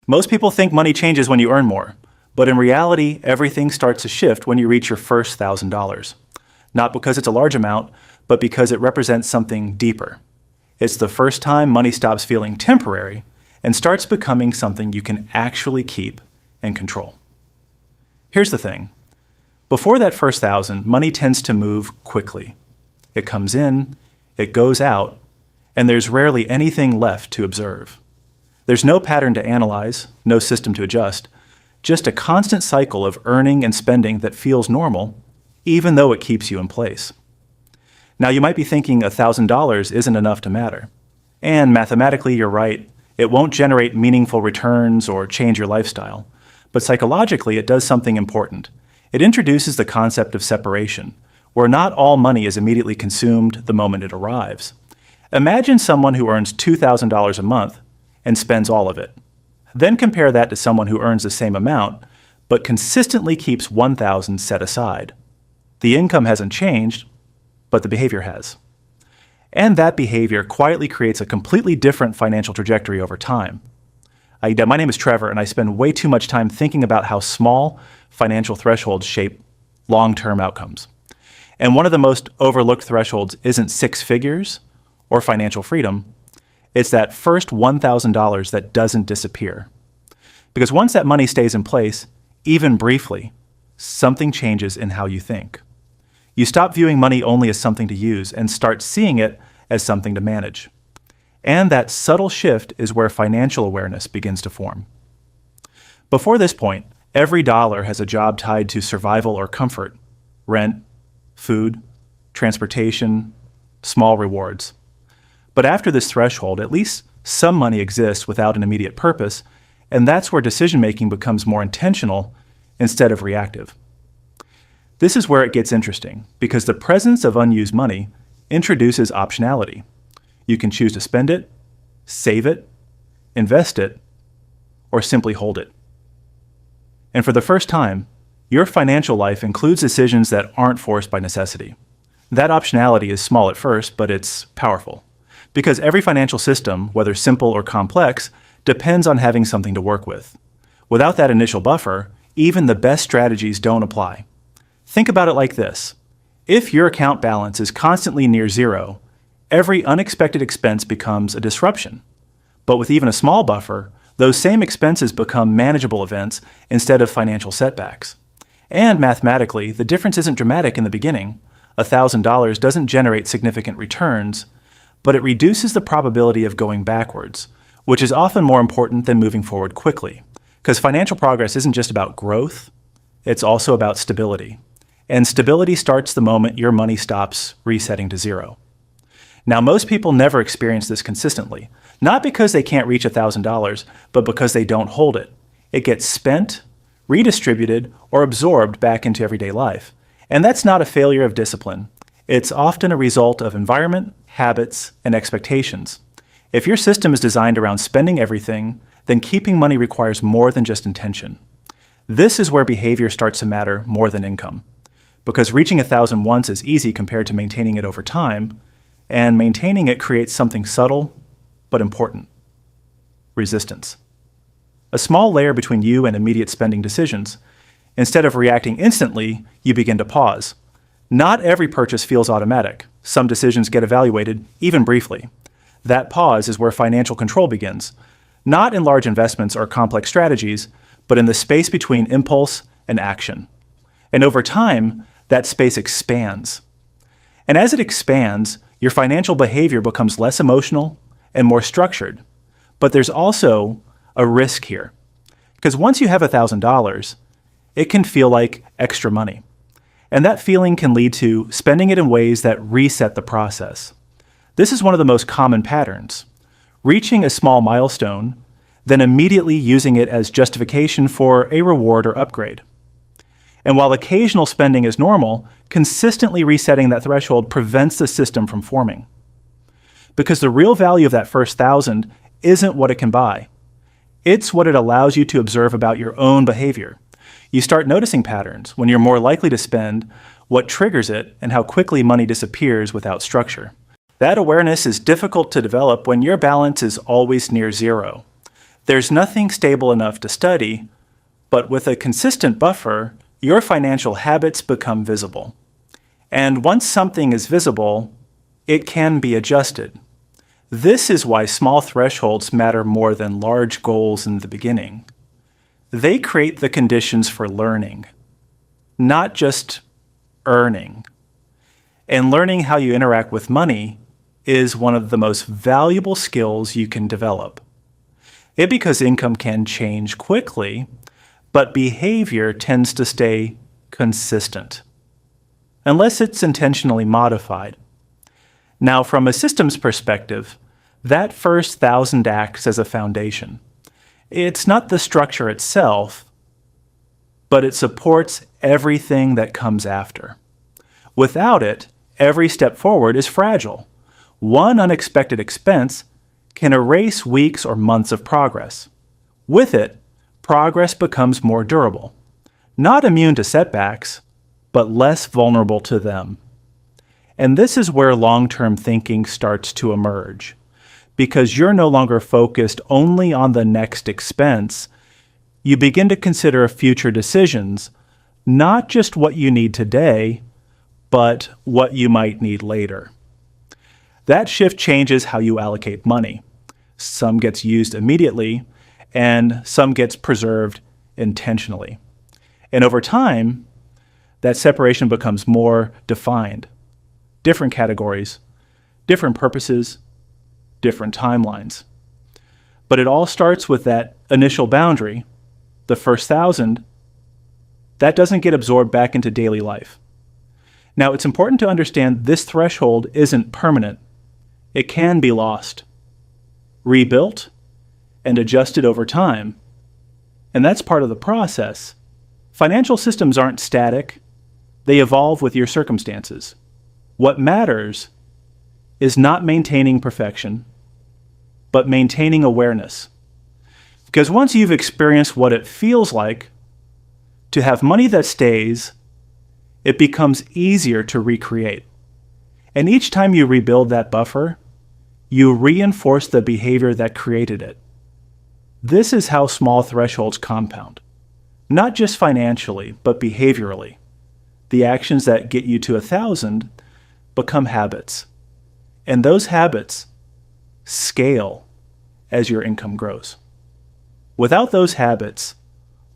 Most people think money changes when you earn more, but in reality, everything starts to shift when you reach your first $1,000. Not because it's a large amount, but because it represents something deeper. It's the first time money stops feeling temporary and starts becoming something you can actually keep and control. Here's the thing. Before that first 1,000, money tends to move quickly. It comes in, it goes out, and there's rarely anything left to observe. There's no pattern to analyze, no system to adjust, just a constant cycle of earning and spending that feels normal, even though it keeps you in place. Now, you might be thinking $1,000 isn't enough to matter. And mathematically, you're right. It won't generate meaningful returns or change your lifestyle. But psychologically, it does something important. It introduces the concept of separation, where not all money is immediately consumed the moment it arrives. Imagine someone who earns $2,000 a month and spends all of it. Then compare that to someone who earns the same amount, but consistently keeps $1,000 set aside. The income hasn't changed, but the behavior has. And that behavior quietly creates a completely different financial trajectory over time. My name is Trevor, and I spend way too much time thinking about how small financial thresholds shape long-term outcomes. And one of the most overlooked thresholds isn't six figures or financial freedom. It's that first $1,000 that doesn't disappear. Because once that money stays in place, even briefly, something changes in how you think. You stop viewing money only as something to use and start seeing it as something to manage. And that subtle shift is where financial awareness begins to form. Before this point, every dollar has a job tied to survival or comfort: rent, food, transportation, small rewards. But after this threshold, at least some money exists without an immediate purpose, and that's where decision-making becomes more intentional instead of reactive. This is where it gets interesting, because the presence of unused money introduces optionality. You can choose to spend it, save it, invest it, or simply hold it. And for the first time, your financial life includes decisions that aren't forced by necessity. That optionality is small at first, but it's powerful. Because every financial system, whether simple or complex, depends on having something to work with. Without that initial buffer, even the best strategies don't apply. Think about it like this. If your account balance is constantly near zero, every unexpected expense becomes a disruption. But with even a small buffer, those same expenses become manageable events instead of financial setbacks. And mathematically, the difference isn't dramatic in the beginning. $1,000 doesn't generate significant returns, but it reduces the probability of going backwards, which is often more important than moving forward quickly. Because financial progress isn't just about growth, it's also about stability. And stability starts the moment your money stops resetting to zero. Now, most people never experience this consistently, not because they can't reach $1,000, but because they don't hold it. It gets spent, redistributed, or absorbed back into everyday life. And that's not a failure of discipline. It's often a result of environment, habits, and expectations. If your system is designed around spending everything, then keeping money requires more than just intention. This is where behavior starts to matter more than income. Because reaching 1,000 once is easy compared to maintaining it over time, and maintaining it creates something subtle but important: resistance. A small layer between you and immediate spending decisions. Instead of reacting instantly, you begin to pause. Not every purchase feels automatic. Some decisions get evaluated, even briefly. That pause is where financial control begins, not in large investments or complex strategies, but in the space between impulse and action. And over time, that space expands. And as it expands, your financial behavior becomes less emotional and more structured. But there's also a risk here. Because once you have $1,000, it can feel like extra money. And that feeling can lead to spending it in ways that reset the process. This is one of the most common patterns: reaching a small milestone, then immediately using it as justification for a reward or upgrade. And while occasional spending is normal, consistently resetting that threshold prevents the system from forming. Because the real value of that first 1,000 isn't what it can buy. It's what it allows you to observe about your own behavior. You start noticing patterns when you're more likely to spend, what triggers it, and how quickly money disappears without structure. That awareness is difficult to develop when your balance is always near zero. There's nothing stable enough to study, but with a consistent buffer, your financial habits become visible. And once something is visible, it can be adjusted. This is why small thresholds matter more than large goals in the beginning. They create the conditions for learning, not just earning. And learning how you interact with money is one of the most valuable skills you can develop. Because income can change quickly, but behavior tends to stay consistent, unless it's intentionally modified. Now, from a systems perspective, that first 1,000 acts as a foundation. It's not the structure itself, but it supports everything that comes after. Without it, every step forward is fragile. One unexpected expense can erase weeks or months of progress. With it, progress becomes more durable. Not immune to setbacks, but less vulnerable to them. And this is where long-term thinking starts to emerge. Because you're no longer focused only on the next expense, you begin to consider future decisions, not just what you need today, but what you might need later. That shift changes how you allocate money. Some gets used immediately, and some gets preserved intentionally. And over time, that separation becomes more defined. Different categories, different purposes, different timelines. But it all starts with that initial boundary, the first 1,000, that doesn't get absorbed back into daily life. Now, it's important to understand this threshold isn't permanent. It can be lost, rebuilt, and adjusted over time. And that's part of the process. Financial systems aren't static. They evolve with your circumstances. What matters is not maintaining perfection, but maintaining awareness. Because once you've experienced what it feels like to have money that stays, it becomes easier to recreate. And each time you rebuild that buffer, you reinforce the behavior that created it. This is how small thresholds compound, not just financially, but behaviorally. The actions that get you to 1,000 become habits. And those habits scale as your income grows. Without those habits,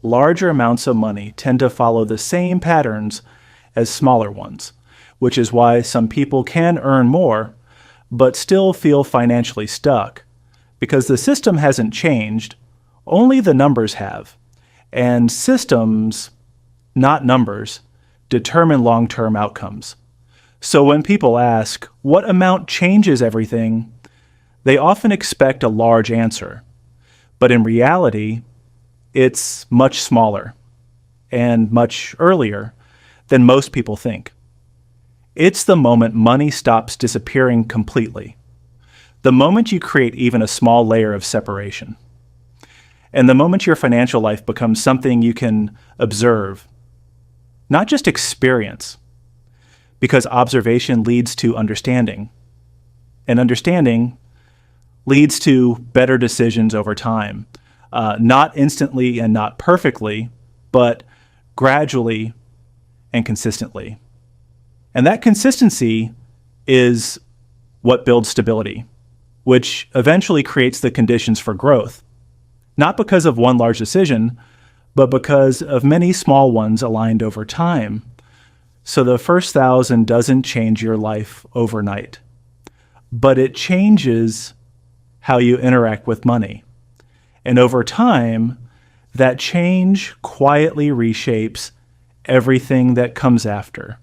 larger amounts of money tend to follow the same patterns as smaller ones, which is why some people can earn more, but still feel financially stuck, because the system hasn't changed, only the numbers have. And systems, not numbers, determine long-term outcomes. So when people ask, what amount changes everything, they often expect a large answer. But in reality, it's much smaller and much earlier than most people think. It's the moment money stops disappearing completely. The moment you create even a small layer of separation. And the moment your financial life becomes something you can observe, not just experience. Because observation leads to understanding. And understanding leads to better decisions over time. Not instantly and not perfectly, but gradually and consistently. And that consistency is what builds stability, which eventually creates the conditions for growth. Not because of one large decision, but because of many small ones aligned over time. So the first 1,000 doesn't change your life overnight, but it changes how you interact with money. And over time, that change quietly reshapes everything that comes after.